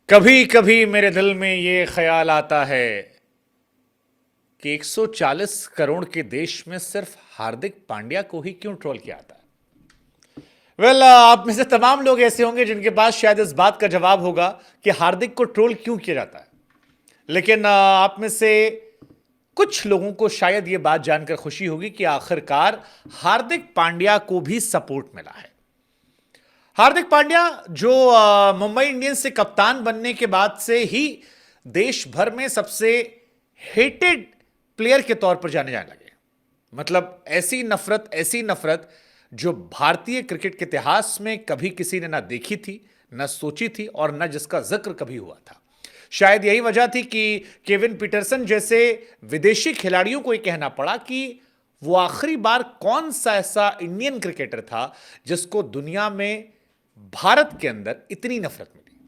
कभी कभी मेरे दिल में ये ख्याल आता है कि 140 करोड़ के देश में सिर्फ हार्दिक पांड्या को ही क्यों ट्रोल किया जाता है। आप में से तमाम लोग ऐसे होंगे जिनके पास शायद इस बात का जवाब होगा कि हार्दिक को ट्रोल क्यों किया जाता है। लेकिन आप में से कुछ लोगों को शायद यह बात जानकर खुशी होगी कि आखिरकार हार्दिक पांड्या को भी सपोर्ट मिला है। हार्दिक पांड्या जो मुंबई इंडियंस से कप्तान बनने के बाद से ही देश भर में सबसे हेटेड प्लेयर के तौर पर जाने जाने लगे। मतलब ऐसी नफरत जो भारतीय क्रिकेट के इतिहास में कभी किसी ने ना देखी थी, ना सोची थी और ना जिसका जिक्र कभी हुआ था। शायद यही वजह थी कि केविन पीटरसन जैसे विदेशी खिलाड़ियों को यह कहना पड़ा कि वो आखिरी बार कौन सा ऐसा इंडियन क्रिकेटर था जिसको दुनिया में भारत के अंदर इतनी नफरत मिली।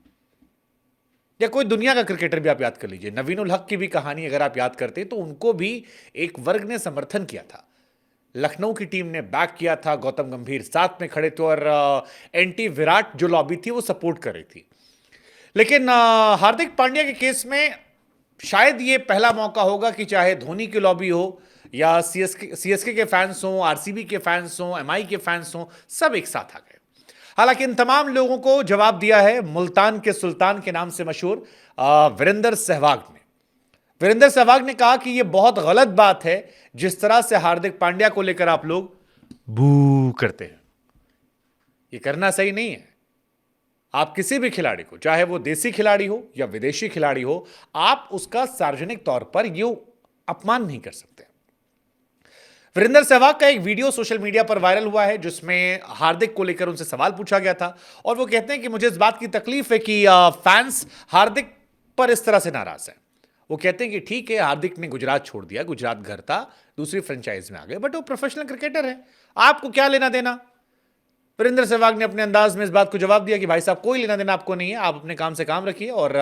या कोई दुनिया का क्रिकेटर भी आप याद कर लीजिए, नवीन उल हक की भी कहानी अगर आप याद करते तो उनको भी एक वर्ग ने समर्थन किया था। लखनऊ की टीम ने बैक किया था, गौतम गंभीर साथ में खड़े थे और एंटी विराट जो लॉबी थी वो सपोर्ट कर रही थी। लेकिन हार्दिक पांड्या के केस में शायद ये पहला मौका होगा कि चाहे धोनी की लॉबी हो या सीएसके के फैंस हो, आरसीबी के फैंस हो, एमआई के फैंस हो, सब एक साथ आ गए। हालांकि इन तमाम लोगों को जवाब दिया है मुल्तान के सुल्तान के नाम से मशहूर वीरेंद्र सहवाग ने। वीरेंद्र सहवाग ने कहा कि यह बहुत गलत बात है जिस तरह से हार्दिक पांड्या को लेकर आप लोग बू करते हैं। यह करना सही नहीं है। आप किसी भी खिलाड़ी को, चाहे वो देसी खिलाड़ी हो या विदेशी खिलाड़ी हो, आप उसका सार्वजनिक तौर पर यह अपमान नहीं कर सकते। वीरेंद्र सहवाग का एक वीडियो सोशल मीडिया पर वायरल हुआ है जिसमें हार्दिक को लेकर उनसे सवाल पूछा गया था और वो कहते हैं कि मुझे इस बात की तकलीफ है कि फैंस हार्दिक पर इस तरह से नाराज हैं। वो कहते हैं कि ठीक है, हार्दिक ने गुजरात छोड़ दिया, गुजरात घर था, दूसरी फ्रेंचाइज में आ गए, बट वो प्रोफेशनल क्रिकेटर है, आपको क्या लेना देना। वीरेंद्र सहवाग ने अपने अंदाज में इस बात को जवाब दिया कि भाई साहब, कोई लेना देना आपको नहीं है, आप अपने काम से काम रखिए और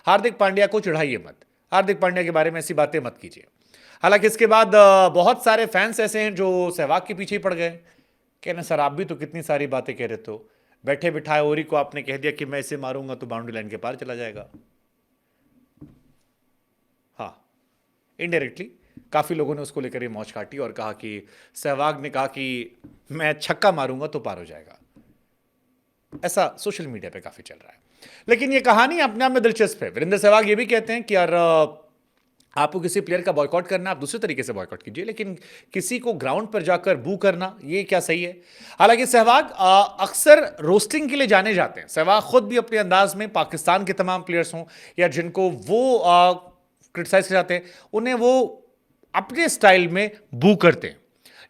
हार्दिक पांड्या को चिढ़ाइए मत, हार्दिक पांड्या के बारे में ऐसी बातें मत कीजिए। हालांकि इसके बाद बहुत सारे फैंस ऐसे हैं जो सहवाग के पीछे ही पड़ गए। कहना सर, आप भी तो कितनी सारी बातें कह रहे थे, बैठे बिठाए ओरी को आपने कह दिया कि मैं इसे मारूंगा तो बाउंड्री लाइन के पार चला जाएगा। हाँ, इनडायरेक्टली काफी लोगों ने उसको लेकर ये मौज काटी और कहा कि सहवाग ने कहा कि मैं छक्का मारूंगा तो पार हो जाएगा। ऐसा सोशल मीडिया पे काफी चल रहा है। लेकिन ये कहानी अपने आप में दिलचस्प है। वीरेंद्र सहवाग ये भी कहते हैं कि यार, आपको किसी प्लेयर का बॉयकॉट करना, आप दूसरे तरीके से बॉयकॉट कीजिए, लेकिन किसी को ग्राउंड पर जाकर बू करना, ये क्या सही है। हालांकि सहवाग अक्सर रोस्टिंग के लिए जाने जाते हैं। सहवाग खुद भी अपने अंदाज में पाकिस्तान के तमाम प्लेयर्स हों या जिनको वो क्रिटिसाइज कर जाते हैं, उन्हें वो अपने स्टाइल में बू करते हैं।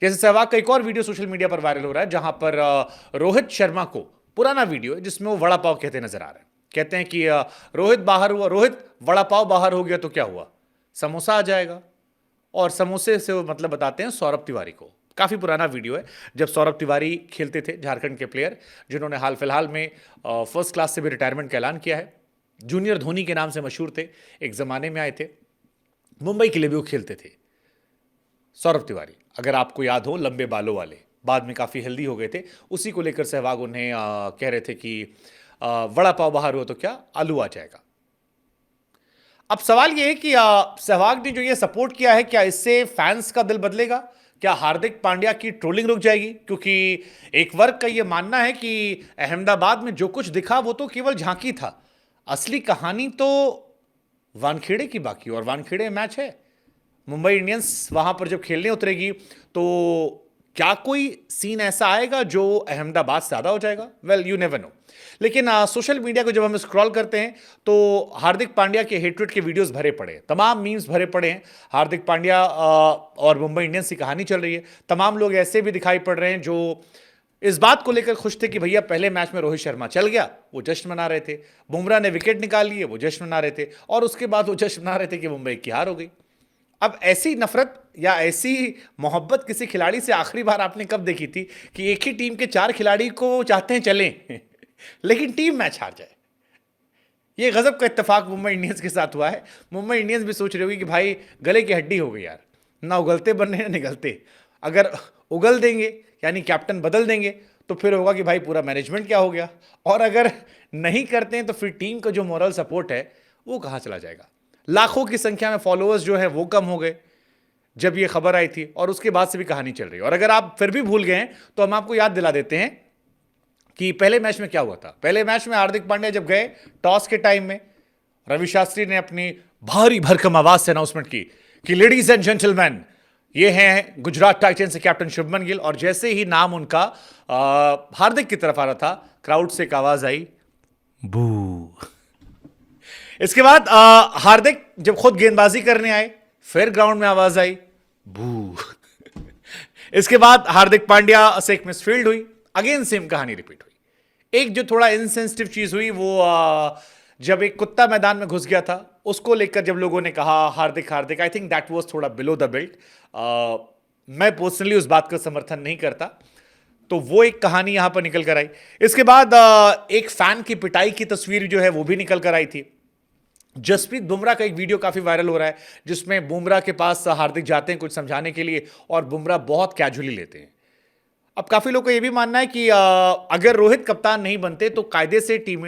जैसे सहवाग का एक और वीडियो सोशल मीडिया पर वायरल हो रहा है जहां पर रोहित शर्मा को, पुराना वीडियो है जिसमें वो वड़ा पाव कहते नजर आ रहे हैं। कहते हैं कि रोहित बाहर हुआ, रोहित वड़ा पाव बाहर हो गया तो क्या हुआ, समोसा आ जाएगा। और समोसे से वो मतलब बताते हैं सौरभ तिवारी को। काफी पुराना वीडियो है जब सौरभ तिवारी खेलते थे, झारखंड के प्लेयर जिन्होंने हाल फिलहाल में फर्स्ट क्लास से भी रिटायरमेंट का ऐलान किया है। जूनियर धोनी के नाम से मशहूर थे, एक जमाने में आए थे, मुंबई के लिए भी वो खेलते थे। सौरभ तिवारी, अगर आपको याद हो, लंबे बालों वाले, बाद में काफी हेल्दी हो गए थे। उसी को लेकर सहवाग उन्हें कह रहे थे कि वड़ा पाव बाहर हो तो क्या आलू आ जाएगा। अब सवाल यह है कि सहवाग ने जो ये सपोर्ट किया है, क्या इससे फैंस का दिल बदलेगा? क्या हार्दिक पांड्या की ट्रोलिंग रुक जाएगी? क्योंकि एक वर्ग का यह मानना है कि अहमदाबाद में जो कुछ दिखा वो तो केवल झांकी था, असली कहानी तो वानखेड़े की बाकी, और वानखेड़े मैच है। मुंबई इंडियंस वहां पर जब खेलने उतरेगी तो क्या कोई सीन ऐसा आएगा जो अहमदाबाद से ज्यादा हो जाएगा? Well, you never know. लेकिन सोशल मीडिया को जब हम स्क्रॉल करते हैं तो हार्दिक पांड्या के हेट्रेड के वीडियोस भरे पड़े हैं, तमाम मीम्स भरे पड़े हैं। हार्दिक पांड्या और मुंबई इंडियंस की कहानी चल रही है। तमाम लोग ऐसे भी दिखाई पड़ रहे हैं जो इस बात को लेकर खुश थे कि भैया पहले मैच में रोहित शर्मा चल गया, वो जश्न मना रहे थे। बुमराह ने विकेट निकाल लिए, वो जश्न मना रहे थे। और उसके बाद वो जश्न मना रहे थे कि मुंबई की हार हो गई। अब ऐसी नफरत या ऐसी मोहब्बत किसी खिलाड़ी से आखिरी बार आपने कब देखी थी कि एक ही टीम के 4 खिलाड़ी को चाहते हैं चलें लेकिन टीम मैच हार जाए? ये गजब का इत्तेफाक मुंबई इंडियंस के साथ हुआ है। मुंबई इंडियंस भी सोच रही होगी कि भाई गले की हड्डी हो गई यार, ना उगलते बन रहे ना निगलते। अगर उगल देंगे यानी कैप्टन बदल देंगे तो फिर होगा कि भाई पूरा मैनेजमेंट क्या हो गया, और अगर नहीं करते हैं तो फिर टीम का जो मोरल सपोर्ट है वो कहां चला जाएगा। लाखों की संख्या में फॉलोअर्स जो है वो कम हो गए जब ये खबर आई थी, और उसके बाद से भी कहानी चल रही है। और अगर आप फिर भी भूल गए हैं तो हम आपको याद दिला देते हैं कि पहले मैच में क्या हुआ था। पहले मैच में हार्दिक पांड्या जब गए टॉस के टाइम में, रवि शास्त्री ने अपनी भारी भरकम आवाज से अनाउंसमेंट की कि लेडीज एंड जेंटलमैन, ये हैं गुजरात टाइटंस के कैप्टन शुभमन गिल। और जैसे ही नाम उनका हार्दिक की तरफ आ रहा था, क्राउड से एक आवाज आई, बू। इसके बाद हार्दिक जब खुद गेंदबाजी करने आए, फिर ग्राउंड में आवाज आई, बू। इसके बाद हार्दिक पांड्या से एक मिसफील्ड हुई, अगेन सेम कहानी रिपीट हुई। एक जो थोड़ा इनसेंसिटिव चीज हुई वो जब एक कुत्ता मैदान में घुस गया था, उसको लेकर जब लोगों ने कहा हार्दिक हार्दिक, आई थिंक दैट वाज थोड़ा बिलो द बेल्ट। मैं पर्सनली उस बात का समर्थन नहीं करता। तो वो एक कहानी यहां पर निकल कर आई। इसके बाद एक फैन की पिटाई की तस्वीर जो है वो भी निकल कर आई थी। जसप्रीत बुमराह का एक वीडियो काफी वायरल हो रहा है जिसमें बुमराह के पास हार्दिक जाते हैं कुछ समझाने के लिए, और बुमराह बहुत कैजुअली लेते हैं। अब काफी लोग का यह भी मानना है कि अगर रोहित कप्तान नहीं बनते तो कायदे से टीम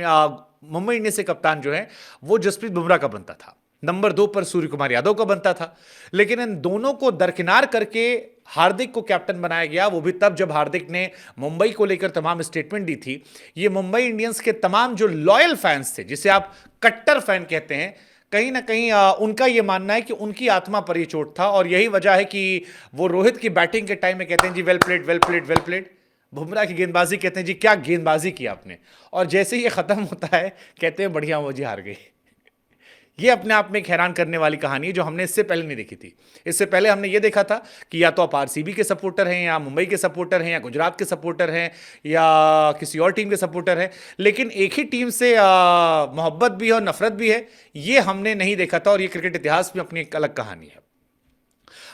मुंबई इंडियंस से कप्तान जो है वो जसप्रीत बुमराह का बनता था, नंबर 2 पर सूर्य कुमार यादव का बनता था। लेकिन इन दोनों को दरकिनार करके हार्दिक को कैप्टन बनाया गया, वो भी तब जब हार्दिक ने मुंबई को लेकर तमाम स्टेटमेंट दी थी। ये मुंबई इंडियंस के तमाम जो लॉयल फैंस थे, जिसे आप कट्टर फैन कहते हैं, कहीं ना कहीं उनका यह मानना है कि उनकी आत्मा पर यह चोट था, और यही वजह है कि वो रोहित की बैटिंग के टाइम में कहते हैं जी well played well played well played, Bumrah की गेंदबाजी कहते हैं जी क्या गेंदबाजी की आपने, और जैसे ही ये खत्म होता है कहते हैं बढ़िया वो जी हार गए। ये अपने आप में एक हैरान करने वाली कहानी है जो हमने इससे पहले नहीं देखी थी। इससे पहले हमने ये देखा था कि या तो आप आरसीबी के सपोर्टर हैं, या मुंबई के सपोर्टर हैं, या गुजरात के सपोर्टर हैं, या किसी और टीम के सपोर्टर हैं, लेकिन एक ही टीम से मोहब्बत भी है और नफरत भी है, ये हमने नहीं देखा था। और ये क्रिकेट इतिहास में अपनी एक अलग कहानी है।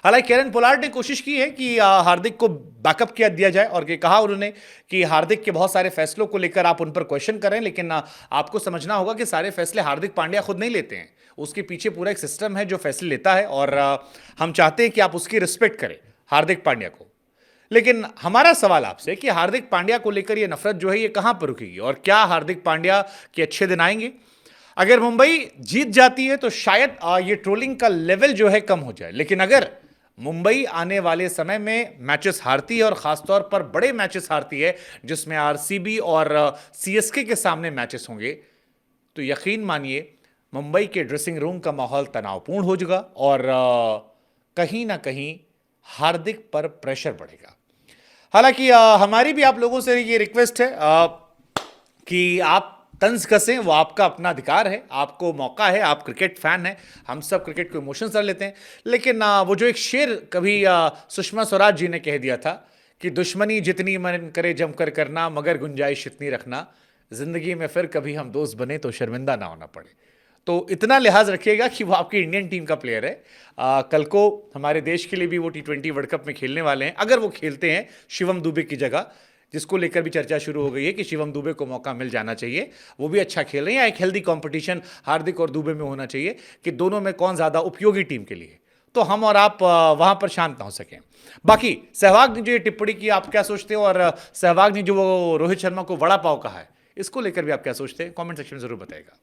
हालांकि कैरन पोलार्ड ने कोशिश की है कि हार्दिक को बैकअप किया दिया जाए, और ये कहा उन्होंने कि हार्दिक के बहुत सारे फैसलों को लेकर आप उन पर क्वेश्चन करें, लेकिन आपको समझना होगा कि सारे फैसले हार्दिक पांड्या खुद नहीं लेते हैं। उसके पीछे पूरा एक सिस्टम है जो फैसले लेता है, और हम चाहते हैं कि आप उसकी रिस्पेक्ट करें हार्दिक पांड्या को। लेकिन हमारा सवाल आपसे कि हार्दिक पांड्या को लेकर यह नफरत जो है ये कहां पर रुकेगी, और क्या हार्दिक पांड्या के अच्छे दिन आएंगे? अगर मुंबई जीत जाती है तो शायद ये ट्रोलिंग का लेवल जो है कम हो जाए, लेकिन अगर मुंबई आने वाले समय में मैचेस हारती है, और खासतौर पर बड़े मैचेस हारती है जिसमें आरसीबी और सीएसके के सामने मैचेस होंगे, तो यकीन मानिए मुंबई के ड्रेसिंग रूम का माहौल तनावपूर्ण हो जाएगा, और कहीं ना कहीं हार्दिक पर प्रेशर बढ़ेगा। हालांकि हमारी भी आप लोगों से ये रिक्वेस्ट है कि आप तंज कसें, वो आपका अपना अधिकार है, आपको मौका है, आप क्रिकेट फैन हैं, हम सब क्रिकेट को इमोशंस कर लेते हैं। लेकिन वो जो एक शेर कभी सुषमा स्वराज जी ने कह दिया था कि दुश्मनी जितनी मन करे जमकर करना, मगर गुंजाइश इतनी रखना, जिंदगी में फिर कभी हम दोस्त बने तो शर्मिंदा ना होना पड़े। तो इतना लिहाज रखिएगा कि वो आपकी इंडियन टीम का प्लेयर है। कल को हमारे देश के लिए भी वो T20 वर्ल्ड कप में खेलने वाले हैं, अगर वो खेलते हैं शिवम दुबे की जगह, जिसको लेकर भी चर्चा शुरू हो गई है कि शिवम दुबे को मौका मिल जाना चाहिए, वो भी अच्छा खेल रहे हैं, या एक हेल्दी कंपटीशन हार्दिक और दुबे में होना चाहिए कि दोनों में कौन ज्यादा उपयोगी टीम के लिए, तो हम और आप वहां पर शांत ना हो सकें। बाकी सहवाग ने जो ये टिप्पणी की, आप क्या सोचते हो? और सहवाग ने जो वो रोहित शर्मा को वड़ा पाव कहा है, इसको लेकर भी आप क्या सोचते हैं? कमेंट सेक्शन में जरूर बताएगा।